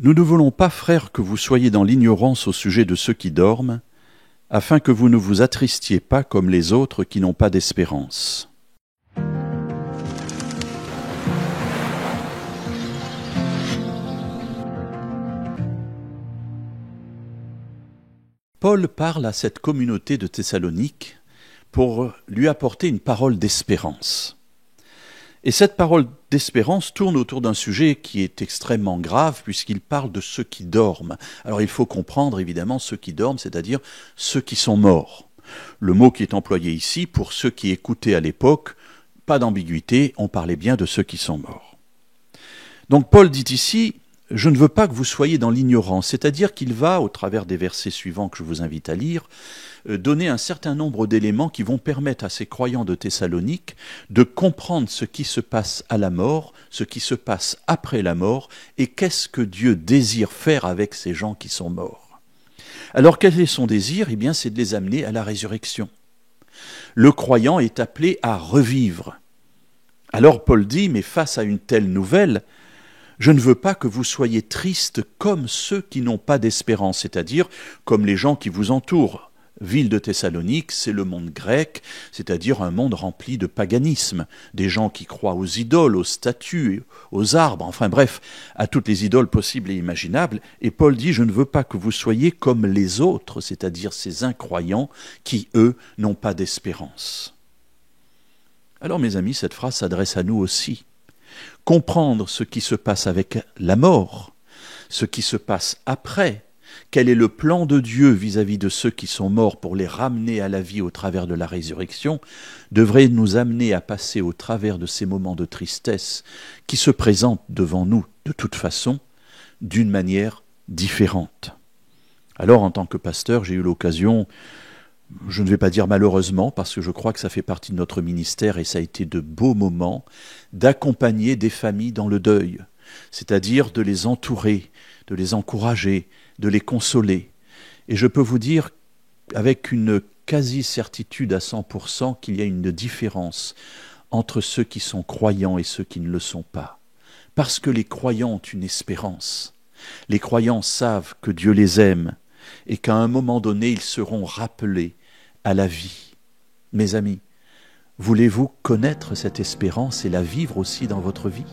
Nous ne voulons pas, frères, que vous soyez dans l'ignorance au sujet de ceux qui dorment, afin que vous ne vous attristiez pas comme les autres qui n'ont pas d'espérance. Paul parle à cette communauté de Thessalonique pour lui apporter une parole d'espérance. Et cette parole d'espérance tourne autour d'un sujet qui est extrêmement grave puisqu'il parle de ceux qui dorment. Alors il faut comprendre évidemment ceux qui dorment, c'est-à-dire ceux qui sont morts. Le mot qui est employé ici, pour ceux qui écoutaient à l'époque, pas d'ambiguïté, on parlait bien de ceux qui sont morts. Donc Paul dit ici, je ne veux pas que vous soyez dans l'ignorance, c'est-à-dire qu'il va, au travers des versets suivants que je vous invite à lire, donner un certain nombre d'éléments qui vont permettre à ces croyants de Thessalonique de comprendre ce qui se passe à la mort, ce qui se passe après la mort, et qu'est-ce que Dieu désire faire avec ces gens qui sont morts. Alors quel est son désir ? Eh bien, c'est de les amener à la résurrection. Le croyant est appelé à revivre. Alors Paul dit, mais face à une telle nouvelle, je ne veux pas que vous soyez tristes comme ceux qui n'ont pas d'espérance, c'est-à-dire comme les gens qui vous entourent. Ville de Thessalonique, c'est le monde grec, c'est-à-dire un monde rempli de paganisme, des gens qui croient aux idoles, aux statues, aux arbres, enfin bref, à toutes les idoles possibles et imaginables. Et Paul dit, je ne veux pas que vous soyez comme les autres, c'est-à-dire ces incroyants qui, eux, n'ont pas d'espérance. Alors mes amis, cette phrase s'adresse à nous aussi. Comprendre ce qui se passe avec la mort, ce qui se passe après, quel est le plan de Dieu vis-à-vis de ceux qui sont morts pour les ramener à la vie au travers de la résurrection, devrait nous amener à passer au travers de ces moments de tristesse qui se présentent devant nous de toute façon, d'une manière différente. Alors en tant que pasteur, j'ai eu l'occasion, je ne vais pas dire malheureusement, parce que je crois que ça fait partie de notre ministère et ça a été de beaux moments, d'accompagner des familles dans le deuil, c'est-à-dire de les entourer, de les encourager, de les consoler. Et je peux vous dire avec une quasi-certitude à 100% qu'il y a une différence entre ceux qui sont croyants et ceux qui ne le sont pas. Parce que les croyants ont une espérance. Les croyants savent que Dieu les aime et qu'à un moment donné, ils seront rappelés à la vie. Mes amis, voulez-vous connaître cette espérance et la vivre aussi dans votre vie ?